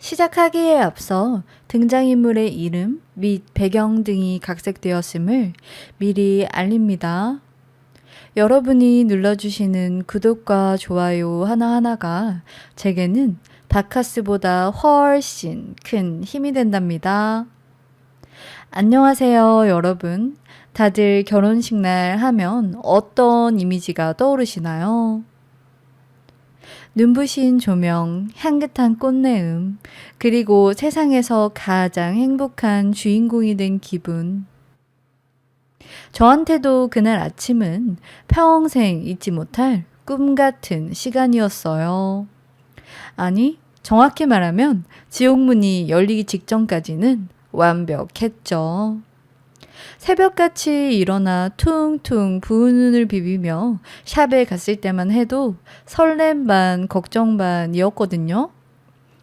시작하기에 앞서 등장인물의 이름 및 배경 등이 각색되었음을 미리 알립니다. 여러분이 눌러주시는 구독과 좋아요 하나하나가 제게는 바카스보다 훨씬 큰 힘이 된답니다. 안녕하세요, 여러분. 다들 결혼식 날 하면 어떤 이미지가 떠오르시나요? 눈부신 조명, 향긋한 꽃내음, 그리고 세상에서 가장 행복한 주인공이 된 기분. 저한테도 그날 아침은 평생 잊지 못할 꿈 같은 시간이었어요. 아니, 정확히 말하면 지옥문이 열리기 직전까지는 완벽했죠. 새벽같이 일어나 퉁퉁 부은 눈을 비비며 샵에 갔을 때만 해도 설렘 반 걱정 반이었거든요.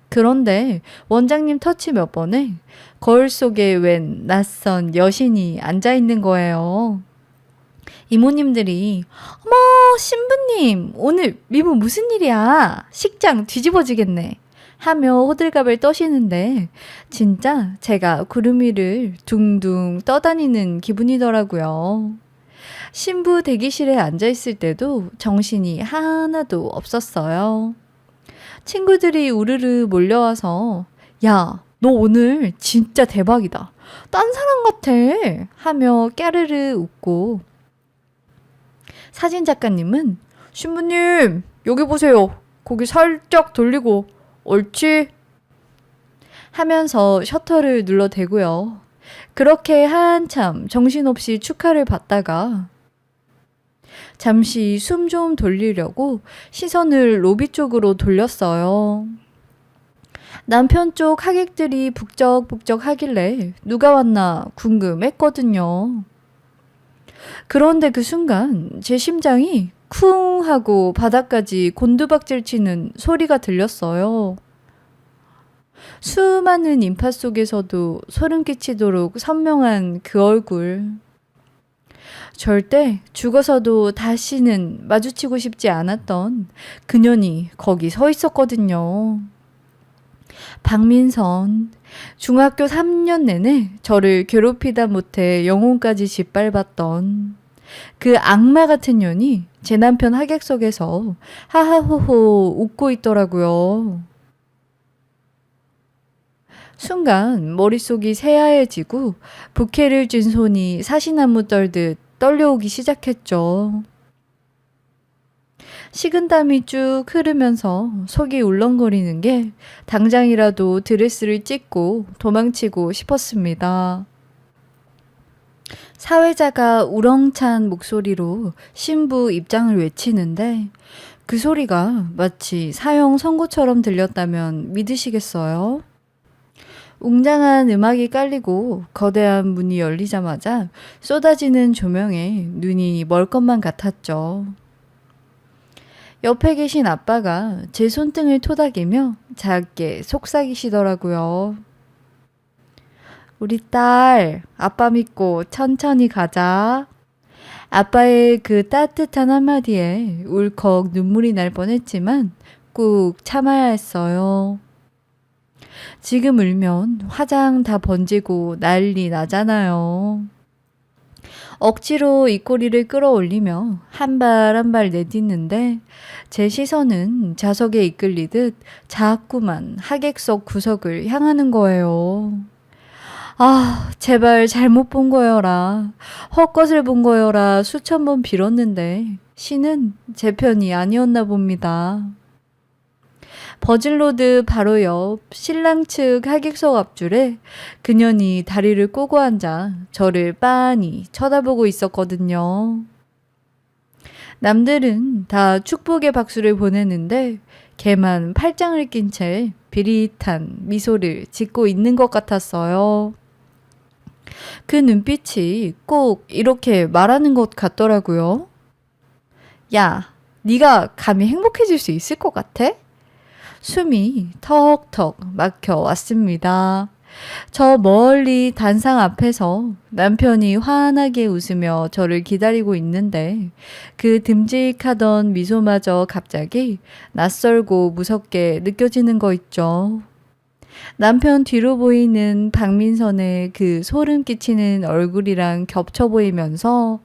그런데 원장님 터치 몇 번에 거울 속에 웬 낯선 여신이 앉아있는 거예요. 이모님들이 어머 신부님 오늘 미모 무슨 일이야? 식장 뒤집어지겠네 하며 호들갑을 떠시는데 진짜 제가 구름 위를 둥둥 떠다니는 기분이더라고요. 신부 대기실에 앉아있을 때도 정신이 하나도 없었어요. 친구들이 우르르 몰려와서 야, 너 오늘 진짜 대박이다. 딴 사람 같아 하며 까르르 웃고 사진 작가님은 신부님 여기 보세요. 고기 살짝 돌리고 옳지? 하면서 셔터를 눌러대고요. 그렇게 한참 정신없이 축하를 받다가 잠시 숨 좀 돌리려고 시선을 로비 쪽으로 돌렸어요. 남편 쪽 하객들이 북적북적 하길래 누가 왔나 궁금했거든요. 그런데 그 순간 제 심장이 쿵 하고 바닥까지 곤두박질 치는 소리가 들렸어요. 수많은 인파 속에서도 소름 끼치도록 선명한 그 얼굴. 절대 죽어서도 다시는 마주치고 싶지 않았던 그년이 거기 서 있었거든요. 박민선, 중학교 3년 내내 저를 괴롭히다 못해 영혼까지 짓밟았던 그 악마 같은 년이 제 남편 하객석에서 하하호호 웃고 있더라고요. 순간 머릿속이 새하얘지고 부케를 쥔 손이 사시나무 떨듯 떨려오기 시작했죠. 식은땀이 쭉 흐르면서 속이 울렁거리는 게 당장이라도 드레스를 찢고 도망치고 싶었습니다. 사회자가 우렁찬 목소리로 신부 입장을 외치는데 그 소리가 마치 사형 선고처럼 들렸다면 믿으시겠어요? 웅장한 음악이 깔리고 거대한 문이 열리자마자 쏟아지는 조명에 눈이 멀 것만 같았죠. 옆에 계신 아빠가 제 손등을 토닥이며 작게 속삭이시더라고요. 우리 딸, 아빠 믿고 천천히 가자. 아빠의 그 따뜻한 한마디에 울컥 눈물이 날 뻔했지만 꾹 참아야 했어요. 지금 울면 화장 다 번지고 난리 나잖아요. 억지로 입꼬리를 끌어올리며 한 발 한 발 내딛는데 제 시선은 자석에 이끌리듯 자꾸만 하객석 구석을 향하는 거예요. 아, 제발 잘못 본 거여라. 헛것을 본 거여라 수천 번 빌었는데 신은 제 편이 아니었나 봅니다. 버즐로드 바로 옆 신랑 측 하객석 앞줄에 그년이 다리를 꼬고 앉아 저를 빤히 쳐다보고 있었거든요. 남들은 다 축복의 박수를 보내는데 걔만 팔짱을 낀 채 비릿한 미소를 짓고 있는 것 같았어요. 그 눈빛이 꼭 이렇게 말하는 것 같더라고요. 야, 네가 감히 행복해질 수 있을 것 같아? 숨이 턱턱 막혀왔습니다. 저 멀리 단상 앞에서 남편이 환하게 웃으며 저를 기다리고 있는데 그 듬직하던 미소마저 갑자기 낯설고 무섭게 느껴지는 거 있죠. 남편 뒤로 보이는 박민선의 그 소름 끼치는 얼굴이랑 겹쳐 보이면서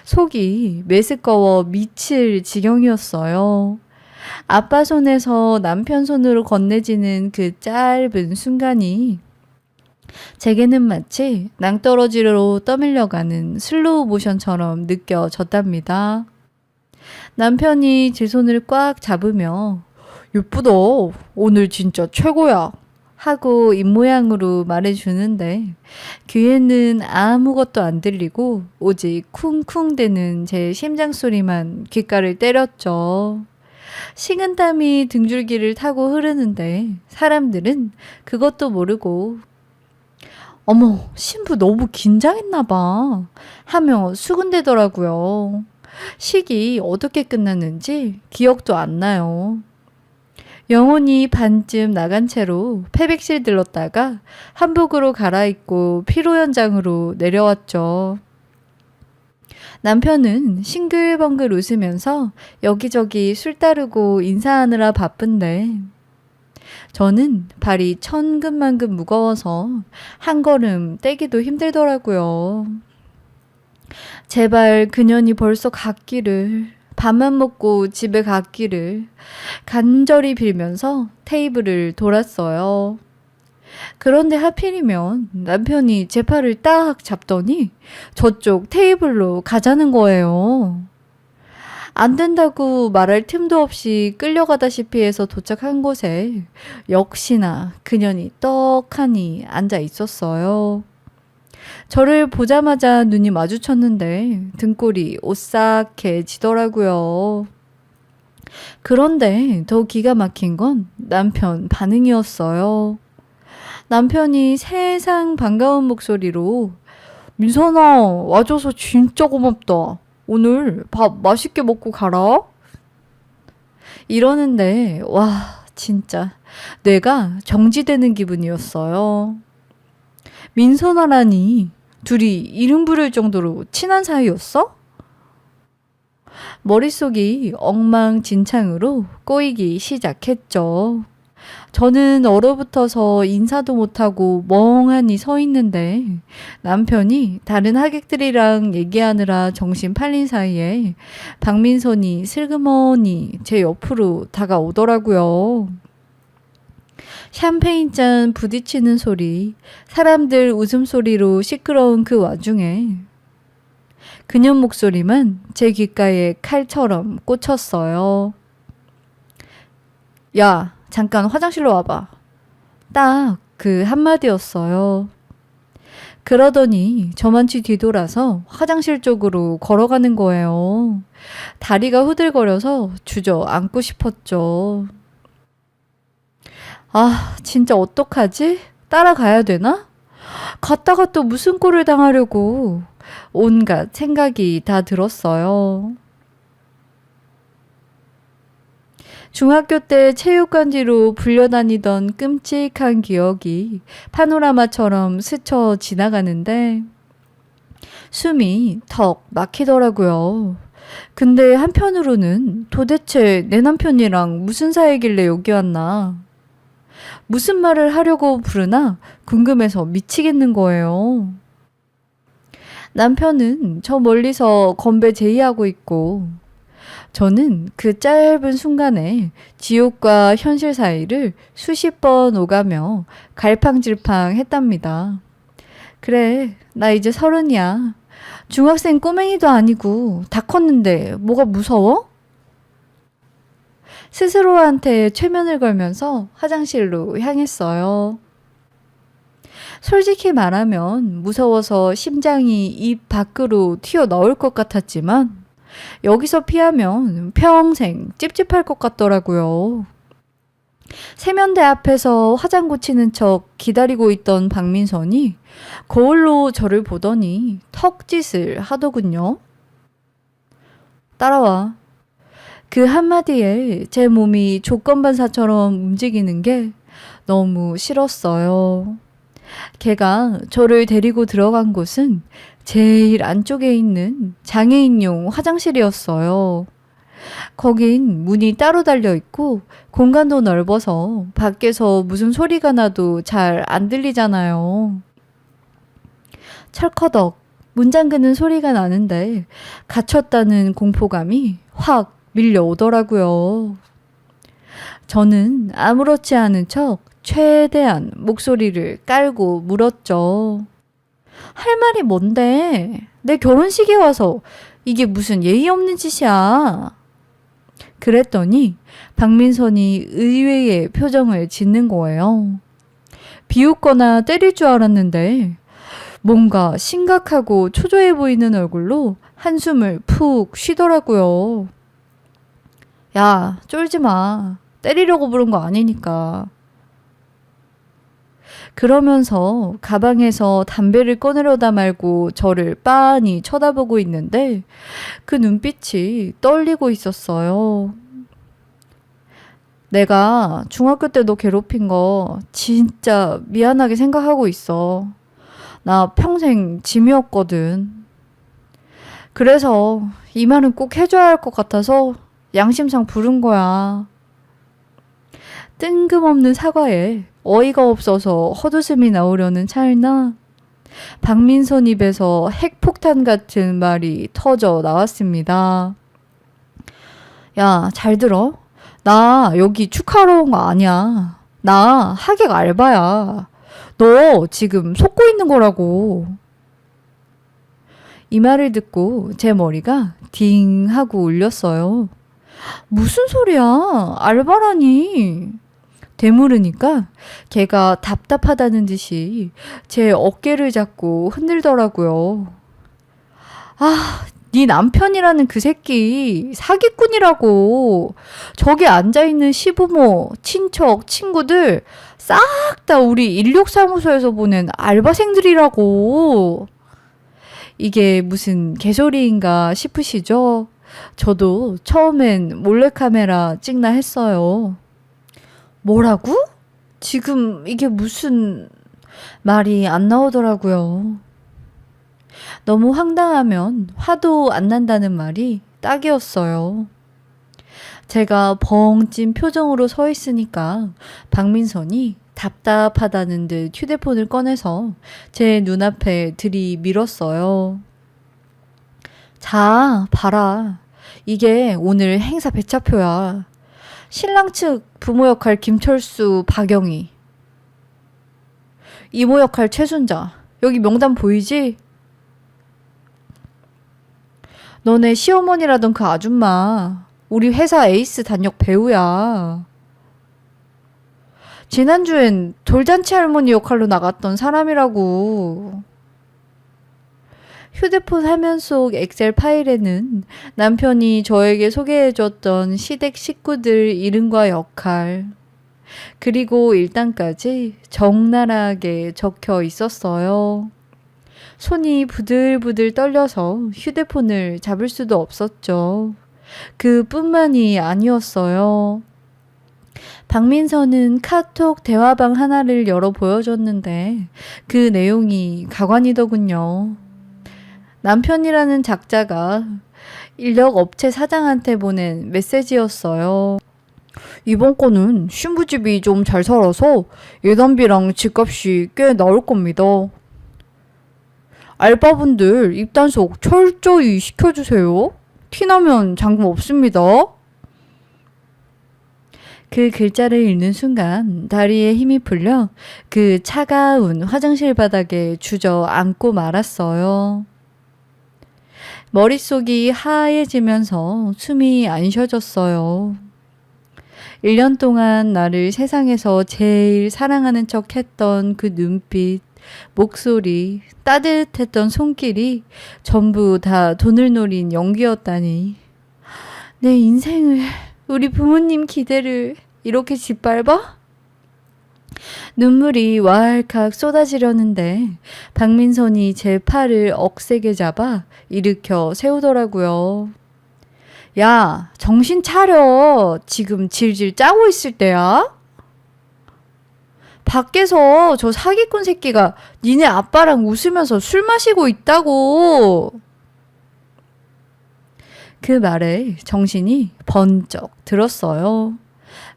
속이 메스꺼워 미칠 지경이었어요. 아빠 손에서 남편 손으로 건네지는 그 짧은 순간이 제게는 마치 낭떠러지로 떠밀려가는 슬로우 모션처럼 느껴졌답니다. 남편이 제 손을 꽉 잡으며 예쁘다. 오늘 진짜 최고야. 하고 입모양으로 말해주는데 귀에는 아무것도 안 들리고 오직 쿵쿵대는 제 심장 소리만 귓가를 때렸죠. 식은땀이 등줄기를 타고 흐르는데 사람들은 그것도 모르고 어머, 신부 너무 긴장했나 봐 하며 수군대더라고요. 식이 어떻게 끝났는지 기억도 안 나요. 영혼이 반쯤 나간 채로 패백실 들렀다가 한복으로 갈아입고 피로 현장으로 내려왔죠. 남편은 싱글벙글 웃으면서 여기저기 술 따르고 인사하느라 바쁜데 저는 발이 천근만근 무거워서 한 걸음 떼기도 힘들더라고요. 제발 그년이 벌써 갔기를, 밥만 먹고 집에 갔기를 간절히 빌면서 테이블을 돌았어요. 그런데 하필이면 남편이 제 팔을 딱 잡더니 저쪽 테이블로 가자는 거예요. 안 된다고 말할 틈도 없이 끌려가다시피 해서 도착한 곳에 역시나 그년이 떡하니 앉아 있었어요. 저를 보자마자 눈이 마주쳤는데 등골이 오싹해지더라고요. 그런데 더 기가 막힌 건 남편 반응이었어요. 남편이 세상 반가운 목소리로 민선아 와줘서 진짜 고맙다. 오늘 밥 맛있게 먹고 가라. 이러는데 와 진짜 뇌가 정지되는 기분이었어요. 민선아라니 둘이 이름 부를 정도로 친한 사이였어? 머릿속이 엉망진창으로 꼬이기 시작했죠. 저는 얼어붙어서 인사도 못하고 멍하니 서 있는데 남편이 다른 하객들이랑 얘기하느라 정신 팔린 사이에 박민선이 슬그머니 제 옆으로 다가오더라고요. 샴페인잔 부딪히는 소리, 사람들 웃음소리로 시끄러운 그 와중에 그녀 목소리만 제 귓가에 칼처럼 꽂혔어요. 야, 잠깐 화장실로 와봐. 딱 그 한마디였어요. 그러더니 저만치 뒤돌아서 화장실 쪽으로 걸어가는 거예요. 다리가 후들거려서 주저앉고 싶었죠. 아, 진짜 어떡하지? 따라가야 되나? 갔다가 또 무슨 꼴을 당하려고. 온갖 생각이 다 들었어요. 중학교 때 체육관 뒤로 불려다니던 끔찍한 기억이 파노라마처럼 스쳐 지나가는데 숨이 턱 막히더라고요. 근데 한편으로는 도대체 내 남편이랑 무슨 사이길래 여기 왔나? 무슨 말을 하려고 부르나 궁금해서 미치겠는 거예요. 남편은 저 멀리서 건배 제의하고 있고 저는 그 짧은 순간에 지옥과 현실 사이를 수십 번 오가며 갈팡질팡 했답니다. 그래, 나 이제 30이야. 중학생 꼬맹이도 아니고 다 컸는데 뭐가 무서워? 스스로한테 최면을 걸면서 화장실로 향했어요. 솔직히 말하면 무서워서 심장이 입 밖으로 튀어나올 것 같았지만 여기서 피하면 평생 찝찝할 것 같더라고요. 세면대 앞에서 화장 고치는 척 기다리고 있던 박민선이 거울로 저를 보더니 턱짓을 하더군요. 따라와. 그 한마디에 제 몸이 조건반사처럼 움직이는 게 너무 싫었어요. 걔가 저를 데리고 들어간 곳은 제일 안쪽에 있는 장애인용 화장실이었어요. 거긴 문이 따로 달려 있고 공간도 넓어서 밖에서 무슨 소리가 나도 잘 안 들리잖아요. 철커덕 문 잠그는 소리가 나는데 갇혔다는 공포감이 확 밀려오더라고요. 저는 아무렇지 않은 척 최대한 목소리를 깔고 물었죠. 할 말이 뭔데? 내 결혼식에 와서 이게 무슨 예의 없는 짓이야. 그랬더니 박민선이 의외의 표정을 짓는 거예요. 비웃거나 때릴 줄 알았는데 뭔가 심각하고 초조해 보이는 얼굴로 한숨을 푹 쉬더라고요. 야, 쫄지 마. 때리려고 부른 거 아니니까. 그러면서 가방에서 담배를 꺼내려다 말고 저를 빤히 쳐다보고 있는데 그 눈빛이 떨리고 있었어요. 내가 중학교 때 너 괴롭힌 거 진짜 미안하게 생각하고 있어. 나 평생 짐이었거든. 그래서 이 말은 꼭 해줘야 할 것 같아서 양심상 부른 거야. 뜬금없는 사과에 어이가 없어서 헛웃음이 나오려는 찰나 박민선 입에서 핵폭탄 같은 말이 터져 나왔습니다. 야, 잘 들어. 나 여기 축하하러 온 거 아니야. 나 하객 알바야. 너 지금 속고 있는 거라고. 이 말을 듣고 제 머리가 딩 하고 울렸어요. 무슨 소리야? 알바라니. 되물으니까 걔가 답답하다는 듯이 제 어깨를 잡고 흔들더라고요. 아, 네 남편이라는 그 새끼 사기꾼이라고. 저기 앉아있는 시부모, 친척, 친구들 싹 다 우리 인력사무소에서 보낸 알바생들이라고. 이게 무슨 개소리인가 싶으시죠? 저도 처음엔 몰래카메라 찍나 했어요. 뭐라고? 지금 이게 무슨 말이 안 나오더라고요. 너무 황당하면 화도 안 난다는 말이 딱이었어요. 제가 벙 찐 표정으로 서 있으니까 박민선이 답답하다는 듯 휴대폰을 꺼내서 제 눈앞에 들이밀었어요. 자, 봐라. 이게 오늘 행사 배차표야. 신랑 측 부모 역할 김철수, 박영희. 이모 역할 최순자. 여기 명단 보이지? 너네 시어머니라던 그 아줌마. 우리 회사 에이스 단역 배우야. 지난주엔 돌잔치 할머니 역할로 나갔던 사람이라고. 휴대폰 화면 속 엑셀 파일에는 남편이 저에게 소개해줬던 시댁 식구들 이름과 역할, 그리고 일당까지 적나라하게 적혀 있었어요. 손이 부들부들 떨려서 휴대폰을 잡을 수도 없었죠. 그뿐만이 아니었어요. 박민선은 카톡 대화방 하나를 열어 보여줬는데 그 내용이 가관이더군요. 남편이라는 작자가 인력 업체 사장한테 보낸 메시지였어요. 이번 건은 신부집이 좀 잘 살아서 예단비랑 집값이 꽤 나올 겁니다. 알바분들 입단속 철저히 시켜주세요. 티나면 잔금 없습니다. 그 글자를 읽는 순간 다리에 힘이 풀려 그 차가운 화장실 바닥에 주저앉고 말았어요. 머릿속이 하얘지면서 숨이 안 쉬어졌어요. 1년 동안 나를 세상에서 제일 사랑하는 척 했던 그 눈빛, 목소리, 따뜻했던 손길이 전부 다 돈을 노린 연기였다니. 내 인생을, 우리 부모님 기대를 이렇게 짓밟아? 눈물이 왈칵 쏟아지려는데 박민선이 제 팔을 억세게 잡아 일으켜 세우더라고요. 야, 정신 차려. 지금 질질 짜고 있을 때야? 밖에서 저 사기꾼 새끼가 니네 아빠랑 웃으면서 술 마시고 있다고. 그 말에 정신이 번쩍 들었어요.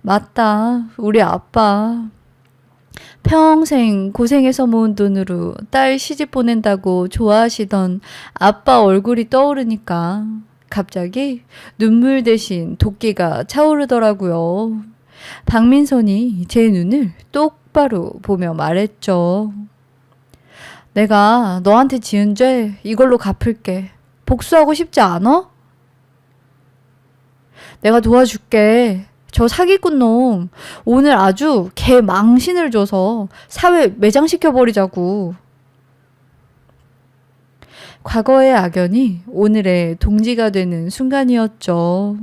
맞다, 우리 아빠. 평생 고생해서 모은 돈으로 딸 시집 보낸다고 좋아하시던 아빠 얼굴이 떠오르니까 갑자기 눈물 대신 도끼가 차오르더라고요. 박민선이 제 눈을 똑바로 보며 말했죠. 내가 너한테 지은 죄 이걸로 갚을게. 복수하고 싶지 않아? 내가 도와줄게. 저 사기꾼 놈 오늘 아주 개 망신을 줘서 사회 매장시켜버리자고. 과거의 악연이 오늘의 동지가 되는 순간이었죠.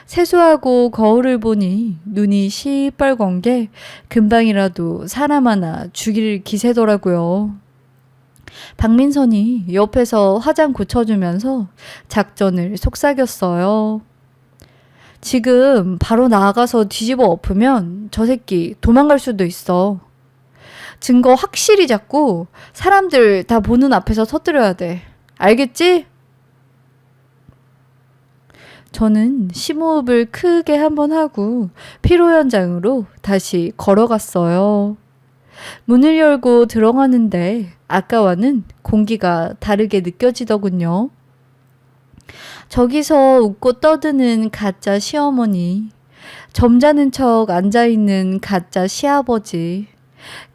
세수하고 거울을 보니 눈이 시뻘건 게 금방이라도 사람 하나 죽일 기세더라고요. 박민선이 옆에서 화장 고쳐주면서 작전을 속삭였어요. 지금 바로 나가서 뒤집어 엎으면 저 새끼 도망갈 수도 있어. 증거 확실히 잡고 사람들 다 보는 앞에서 터뜨려야 돼. 알겠지? 저는 심호흡을 크게 한번 하고 피로 현장으로 다시 걸어갔어요. 문을 열고 들어가는데 아까와는 공기가 다르게 느껴지더군요. 저기서 웃고 떠드는 가짜 시어머니, 점잖은 척 앉아있는 가짜 시아버지,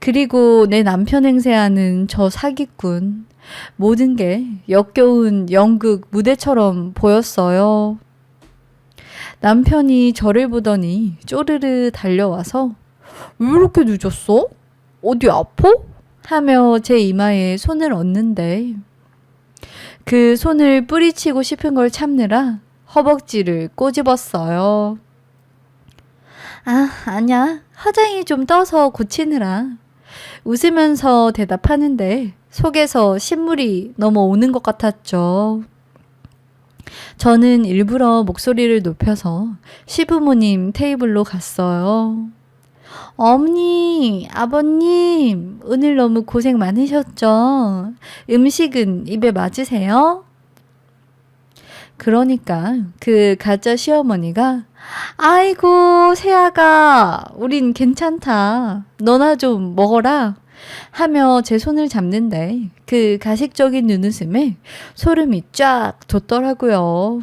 그리고 내 남편 행세하는 저 사기꾼, 모든 게 역겨운 연극 무대처럼 보였어요. 남편이 저를 보더니 쪼르르 달려와서 왜 이렇게 늦었어? 어디 아파? 하며 제 이마에 손을 얹는데 그 손을 뿌리치고 싶은 걸 참느라 허벅지를 꼬집었어요. 아니야. 화장이 좀 떠서 고치느라. 웃으면서 대답하는데 속에서 신물이 넘어오는 것 같았죠. 저는 일부러 목소리를 높여서 시부모님 테이블로 갔어요. 어머니, 아버님, 오늘 너무 고생 많으셨죠? 음식은 입에 맞으세요? 그러니까 그 가짜 시어머니가 아이고 세아가 우린 괜찮다. 너나 좀 먹어라. 하며 제 손을 잡는데 그 가식적인 눈웃음에 소름이 쫙 돋더라고요.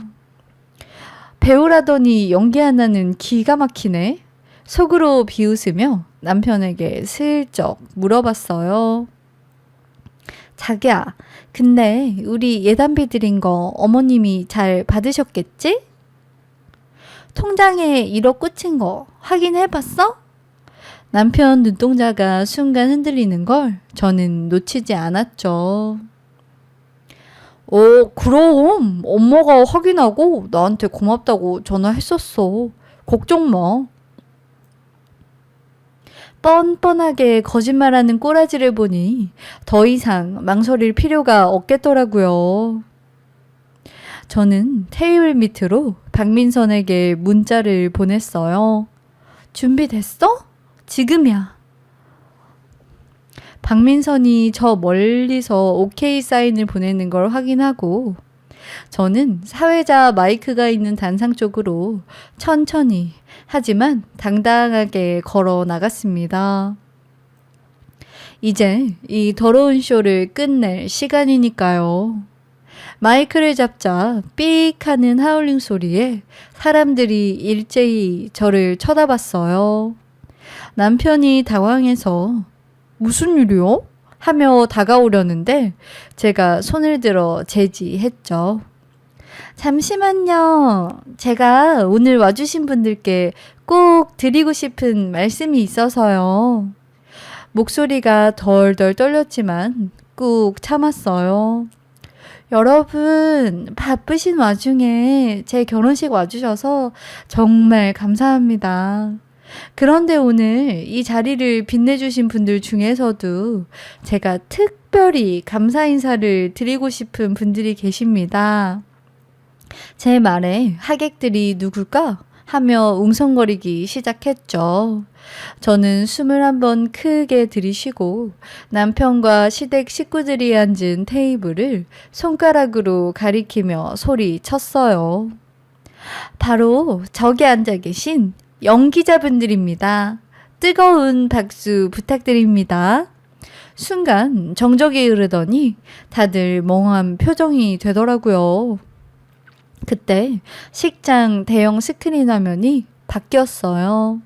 배우라더니 연기 하나는 기가 막히네. 속으로 비웃으며 남편에게 슬쩍 물어봤어요. 자기야, 근데 우리 예단비 드린 거 어머님이 잘 받으셨겠지? 통장에 1억 꽂힌 거 확인해봤어? 남편 눈동자가 순간 흔들리는 걸 저는 놓치지 않았죠. 그럼 엄마가 확인하고 나한테 고맙다고 전화했었어. 걱정 마. 뻔뻔하게 거짓말하는 꼬라지를 보니 더 이상 망설일 필요가 없겠더라고요. 저는 테이블 밑으로 박민선에게 문자를 보냈어요. 준비됐어? 지금이야. 박민선이 저 멀리서 오케이 사인을 보내는 걸 확인하고 저는 사회자 마이크가 있는 단상 쪽으로 천천히 하지만 당당하게 걸어 나갔습니다. 이제 이 더러운 쇼를 끝낼 시간이니까요. 마이크를 잡자 삑 하는 하울링 소리에 사람들이 일제히 저를 쳐다봤어요. 남편이 당황해서 무슨 일이요? 하며 다가오려는데 제가 손을 들어 제지했죠. 잠시만요. 제가 오늘 와주신 분들께 꼭 드리고 싶은 말씀이 있어서요. 목소리가 덜덜 떨렸지만 꾹 참았어요. 여러분, 바쁘신 와중에 제 결혼식 와주셔서 정말 감사합니다. 그런데 오늘 이 자리를 빛내주신 분들 중에서도 제가 특별히 감사 인사를 드리고 싶은 분들이 계십니다. 제 말에 하객들이 누굴까 하며 웅성거리기 시작했죠. 저는 숨을 한번 크게 들이쉬고 남편과 시댁 식구들이 앉은 테이블을 손가락으로 가리키며 소리쳤어요. 바로 저기 앉아 계신 연기자분들입니다. 뜨거운 박수 부탁드립니다. 순간 정적이 흐르더니 다들 멍한 표정이 되더라고요. 그때 식장 대형 스크린 화면이 바뀌었어요.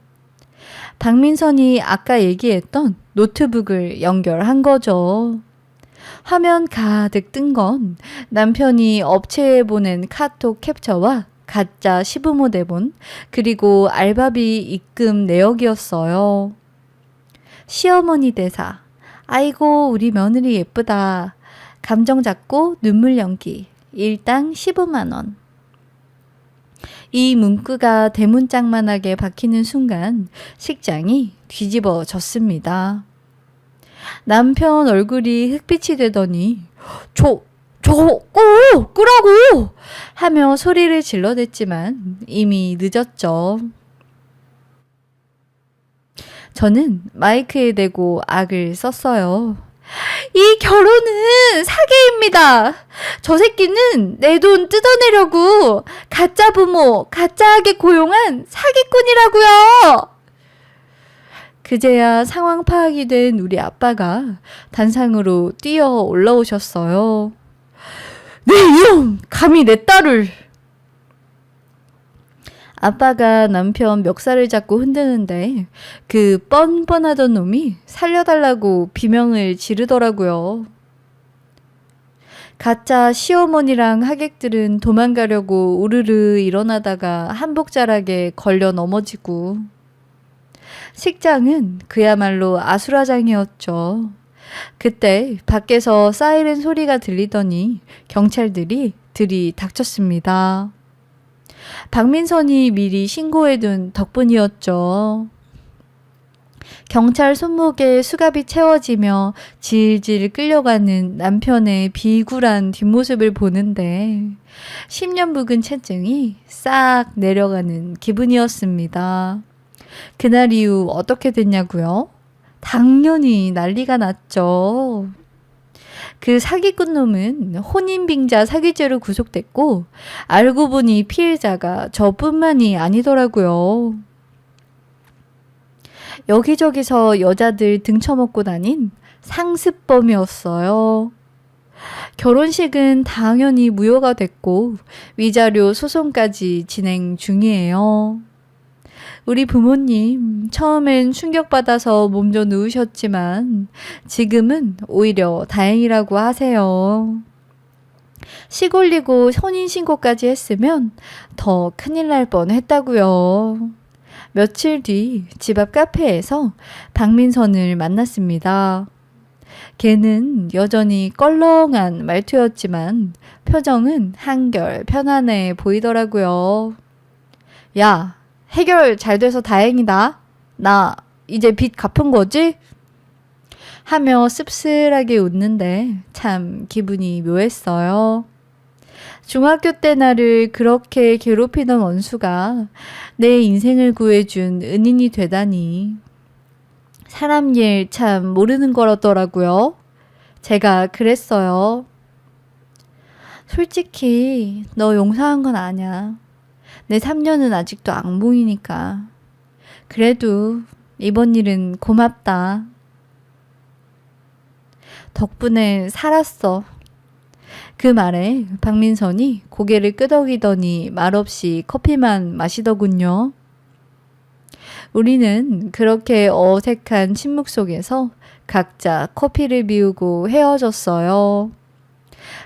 박민선이 아까 얘기했던 노트북을 연결한 거죠. 화면 가득 뜬 건 남편이 업체에 보낸 카톡 캡처와 가짜 시부모 대본, 그리고 알바비 입금 내역이었어요. 시어머니 대사. 아이고 우리 며느리 예쁘다. 감정 잡고 눈물 연기. 일당 15만 원. 이 문구가 대문짝만하게 박히는 순간 식장이 뒤집어졌습니다. 남편 얼굴이 흑빛이 되더니 저거 끄라고 하며 소리를 질러댔지만 이미 늦었죠. 저는 마이크에 대고 악을 썼어요. 이 결혼은 사기입니다. 저 새끼는 내 돈 뜯어내려고 가짜 부모, 가짜하게 고용한 사기꾼이라고요. 그제야 상황 파악이 된 우리 아빠가 단상으로 뛰어 올라오셨어요. 네 이놈! 감히 내 딸을! 아빠가 남편 멱살을 잡고 흔드는데 그 뻔뻔하던 놈이 살려달라고 비명을 지르더라고요. 가짜 시어머니랑 하객들은 도망가려고 우르르 일어나다가 한복자락에 걸려 넘어지고, 식장은 그야말로 아수라장이었죠. 그때 밖에서 사이렌 소리가 들리더니 경찰들이 들이닥쳤습니다. 박민선이 미리 신고해둔 덕분이었죠. 경찰 손목에 수갑이 채워지며 질질 끌려가는 남편의 비굴한 뒷모습을 보는데 10년 묵은 채증이 싹 내려가는 기분이었습니다. 그날 이후 어떻게 됐냐고요? 당연히 난리가 났죠. 그 사기꾼 놈은 혼인빙자 사기죄로 구속됐고 알고 보니 피해자가 저뿐만이 아니더라고요. 여기저기서 여자들 등쳐먹고 다닌 상습범이었어요. 결혼식은 당연히 무효가 됐고 위자료 소송까지 진행 중이에요. 우리 부모님 처음엔 충격받아서 몸져 누우셨지만 지금은 오히려 다행이라고 하세요. 시골리고 혼인신고까지 했으면 더 큰일 날 뻔했다고요. 며칠 뒤 집 앞 카페에서 박민선을 만났습니다. 걔는 여전히 껄렁한 말투였지만 표정은 한결 편안해 보이더라고요. 야, 해결 잘 돼서 다행이다. 나 이제 빚 갚은 거지? 하며 씁쓸하게 웃는데 참 기분이 묘했어요. 중학교 때 나를 그렇게 괴롭히던 원수가 내 인생을 구해준 은인이 되다니. 사람 일 참 모르는 거라더라고요. 제가 그랬어요. 솔직히 너 용서한 건 아냐. 내 3년은 아직도 악몽이니까. 그래도 이번 일은 고맙다. 덕분에 살았어. 그 말에 박민선이 고개를 끄덕이더니 말없이 커피만 마시더군요. 우리는 그렇게 어색한 침묵 속에서 각자 커피를 비우고 헤어졌어요.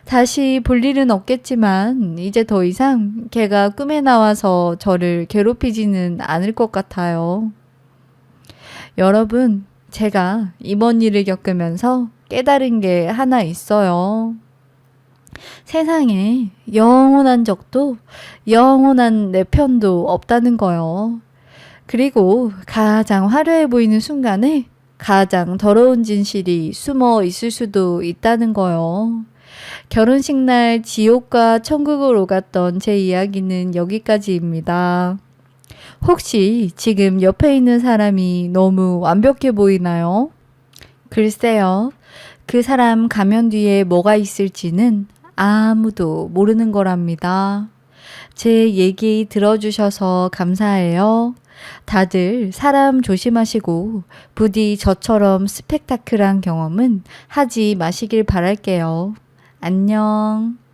다시 볼 일은 없겠지만 이제 더 이상 걔가 꿈에 나와서 저를 괴롭히지는 않을 것 같아요. 여러분, 제가 이번 일을 겪으면서 깨달은 게 하나 있어요. 세상에 영원한 적도 영원한 내 편도 없다는 거요. 그리고 가장 화려해 보이는 순간에 가장 더러운 진실이 숨어 있을 수도 있다는 거요. 결혼식 날 지옥과 천국을 오갔던 제 이야기는 여기까지입니다. 혹시 지금 옆에 있는 사람이 너무 완벽해 보이나요? 글쎄요. 그 사람 가면 뒤에 뭐가 있을지는 아무도 모르는 거랍니다. 제 얘기 들어주셔서 감사해요. 다들 사람 조심하시고 부디 저처럼 스펙타클한 경험은 하지 마시길 바랄게요. 안녕.